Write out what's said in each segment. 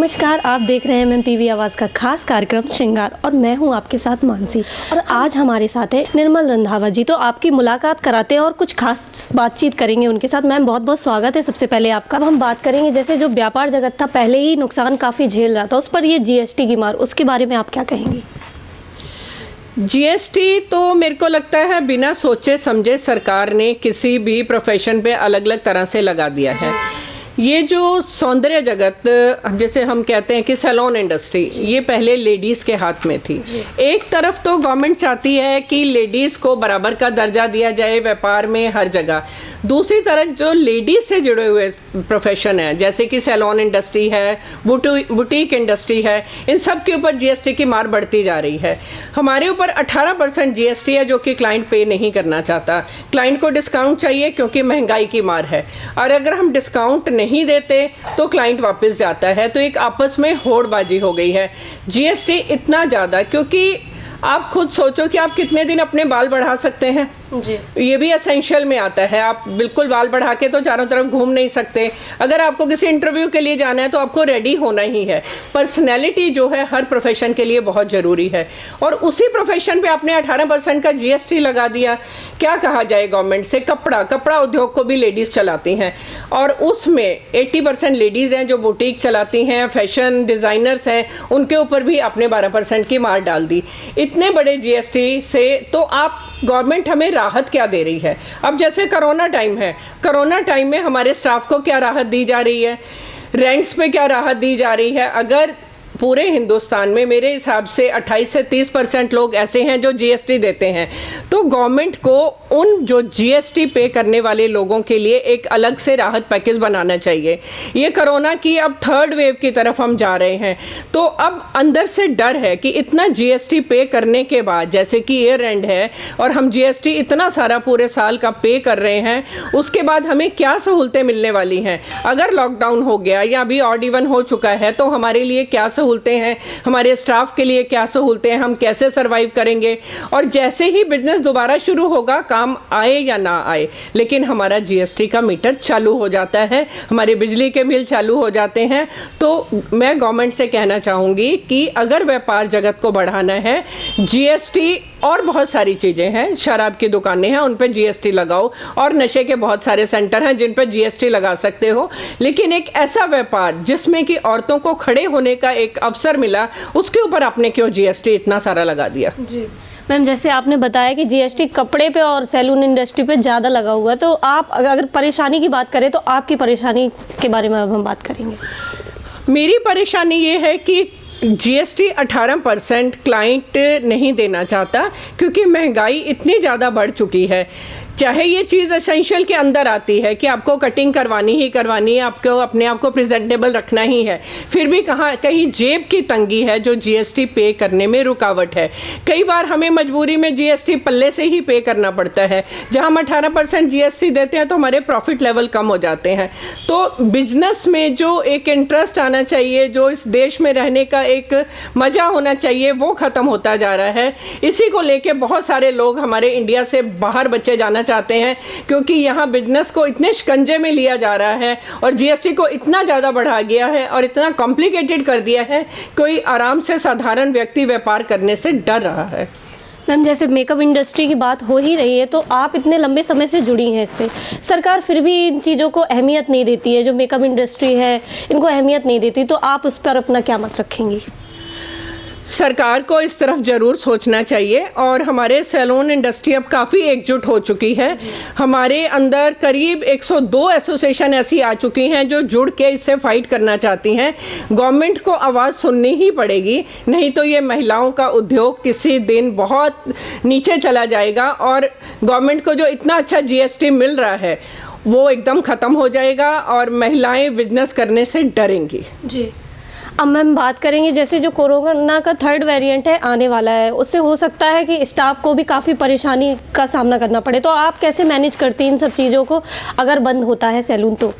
नमस्कार, आप देख रहे हैं MMPV आवाज़ का खास कार्यक्रम श्रृंगार और मैं हूं आपके साथ मानसी। और आज हमारे साथ है निर्मल रंधावा जी। तो आपकी मुलाकात कराते हैं और कुछ खास बातचीत करेंगे उनके साथ। मैम बहुत बहुत स्वागत है सबसे पहले आपका। अब हम बात करेंगे जैसे जो व्यापार जगत था पहले ही नुकसान काफ़ी झेल रहा था, उस पर ये GST की मार, उसके बारे में आप क्या कहेंगी? GST तो मेरे को लगता है बिना सोचे समझे सरकार ने किसी भी प्रोफेशन पे अलग अलग तरह से लगा दिया है। ये जो सौंदर्य जगत, जैसे हम कहते हैं कि सैलून इंडस्ट्री, ये पहले लेडीज़ के हाथ में थी। एक तरफ तो गवर्नमेंट चाहती है कि लेडीज़ को बराबर का दर्जा दिया जाए व्यापार में हर जगह। दूसरी तरफ जो लेडीज़ से जुड़े हुए प्रोफेशन है, जैसे कि सैलून इंडस्ट्री है, बुटीक इंडस्ट्री है, इन सब के ऊपर GST की मार बढ़ती जा रही है। हमारे ऊपर 18% GST है जो कि क्लाइंट पे नहीं करना चाहता। क्लाइंट को डिस्काउंट चाहिए क्योंकि महंगाई की मार है, और अगर हम डिस्काउंट नहीं देते तो क्लाइंट वापस जाता है। तो एक आपस में होड़बाजी हो गई है। GST इतना ज़्यादा, क्योंकि आप खुद सोचो कि आप कितने दिन अपने बाल बढ़ा सकते हैं जी। ये भी एसेंशियल में आता है। आप बिल्कुल बाल बढ़ा के तो चारों तरफ घूम नहीं सकते। अगर आपको किसी इंटरव्यू के लिए जाना है तो आपको रेडी होना ही है। पर्सनैलिटी जो है हर प्रोफेशन के लिए बहुत ज़रूरी है, और उसी प्रोफेशन पे आपने 18% का GST लगा दिया। क्या कहा जाए गवर्नमेंट से? कपड़ा उद्योग को भी लेडीज़ चलाती हैं, और उसमें 80% लेडीज़ हैं जो बुटीक चलाती हैं, फैशन डिज़ाइनर्स हैं, उनके ऊपर भी आपने 12% की मार डाल दी। इतने बड़े GST से तो आप गवर्नमेंट हमें राहत क्या दे रही है? अब जैसे कोरोना टाइम है, कोरोना टाइम में हमारे स्टाफ को क्या राहत दी जा रही है? रेंट्स पे क्या राहत दी जा रही है? अगर पूरे हिंदुस्तान में मेरे हिसाब से 28 से 30% लोग ऐसे हैं जो GST देते हैं, तो गवर्नमेंट को उन जो GST पे करने वाले लोगों के लिए एक अलग से राहत पैकेज बनाना चाहिए। ये कोरोना की अब थर्ड वेव की तरफ हम जा रहे हैं, तो अब अंदर से डर है कि इतना GST पे करने के बाद, जैसे कि ईयर एंड है और हम GST इतना सारा पूरे साल का पे कर रहे हैं, उसके बाद हमें क्या सहूलतें मिलने वाली हैं? अगर लॉकडाउन हो गया या अभी ऑड इवन हो चुका है तो हमारे लिए क्या सहूलतें हैं, हमारे स्टाफ के लिए क्या सहूलतें हैं, हम कैसे सरवाइव करेंगे? और जैसे ही बिजनेस दोबारा शुरू होगा, काम आए या ना आए, लेकिन हमारा GST का मीटर चालू हो जाता है, हमारे बिजली के बिल चालू हो जाते हैं। तो मैं गवर्नमेंट से कहना चाहूँगी कि अगर व्यापार जगत को बढ़ाना है, GST और बहुत सारी चीज़ें हैं, शराब की दुकानें हैं उन पर GST लगाओ, और नशे के बहुत सारे सेंटर हैं जिन पर GST लगा सकते हो, लेकिन एक ऐसा व्यापार जिसमें कि औरतों को खड़े होने का एक अवसर मिला, उसके ऊपर आपने क्यों GST इतना सारा लगा दिया? जी मैम, जैसे आपने बताया कि GST कपड़े पे और सैलून इंडस्ट्री पे ज़्यादा लगा हुआ है, तो आप अगर परेशानी की बात करें तो आपकी परेशानी के बारे में अब हम बात करेंगे। मेरी परेशानी ये है कि GST 18% क्लाइंट नहीं देना चाहता, क्योंकि महंगाई इतनी ज़्यादा बढ़ चुकी है। चाहे ये चीज़ एसेंशियल के अंदर आती है कि आपको कटिंग करवानी ही करवानी है, आपको अपने आप को प्रेजेंटेबल रखना ही है, फिर भी कहीं जेब की तंगी है जो GST पे करने में रुकावट है। कई बार हमें मजबूरी में GST पल्ले से ही पे करना पड़ता है। जहाँ हम 18% GST देते हैं तो हमारे प्रॉफिट लेवल कम हो जाते हैं। तो बिजनेस में जो एक इंटरेस्ट आना चाहिए, जो इस देश में रहने का एक मज़ा होना चाहिए, वो ख़त्म होता जा रहा है। इसी को लेके बहुत सारे लोग हमारे इंडिया से बाहर बच्चे जाना चाहते हैं, क्योंकि यहाँ बिजनेस को इतने शिकंजे में लिया जा रहा है और GST को इतना ज़्यादा बढ़ा गया है और इतना कॉम्प्लिकेटेड कर दिया है, कोई आराम से साधारण व्यक्ति व्यापार करने से डर रहा है। मैम, जैसे मेकअप इंडस्ट्री की बात हो ही रही है, तो आप इतने लंबे समय से जुड़ी हैं इससे, सरकार फिर भी इन चीज़ों को अहमियत नहीं देती है, जो मेकअप इंडस्ट्री है इनको अहमियत नहीं देती, तो आप उस पर अपना क्या मत रखेंगी? सरकार को इस तरफ ज़रूर सोचना चाहिए, और हमारे सैलून इंडस्ट्री अब काफ़ी एकजुट हो चुकी है। हमारे अंदर करीब 102 एसोसिएशन ऐसी आ चुकी हैं जो जुड़ के इससे फाइट करना चाहती हैं। गवर्नमेंट को आवाज़ सुननी ही पड़ेगी, नहीं तो ये महिलाओं का उद्योग किसी दिन बहुत नीचे चला जाएगा, और गवर्नमेंट को जो इतना अच्छा GST मिल रहा है वो एकदम ख़त्म हो जाएगा और महिलाएं बिजनेस करने से डरेंगी। जी, अब मैम बात करेंगे जैसे जो कोरोना का थर्ड वेरिएंट है आने वाला है, उससे हो सकता है कि स्टाफ को भी काफ़ी परेशानी का सामना करना पड़े, तो आप कैसे मैनेज करती हैं इन सब चीज़ों को अगर बंद होता है सैलून तो?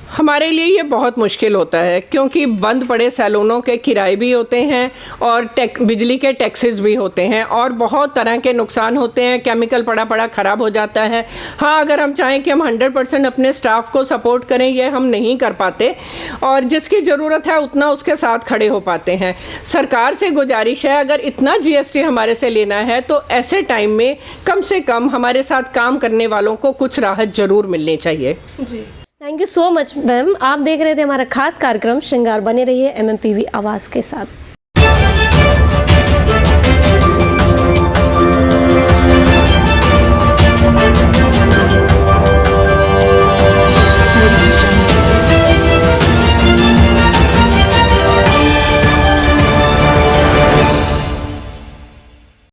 हमारे लिए ये बहुत मुश्किल होता है क्योंकि बंद पड़े सैलूनों के किराए भी होते हैं और बिजली के टैक्सेस भी होते हैं और बहुत तरह के नुकसान होते हैं, केमिकल पड़ा पड़ा ख़राब हो जाता है। हाँ, अगर हम चाहें कि हम 100% अपने स्टाफ को सपोर्ट करें, ये हम नहीं कर पाते और जिसकी ज़रूरत है उतना उसके साथ खड़े हो पाते हैं। सरकार से गुजारिश है, अगर इतना GST हमारे से लेना है तो ऐसे टाइम में कम से कम हमारे साथ काम करने वालों को कुछ राहत ज़रूर मिलनी चाहिए। जी, thank you so much ma'am. आप देख रहे थे हमारा खास कार्यक्रम श्रृंगार। बने रहिए MMPV आवाज़ के साथ।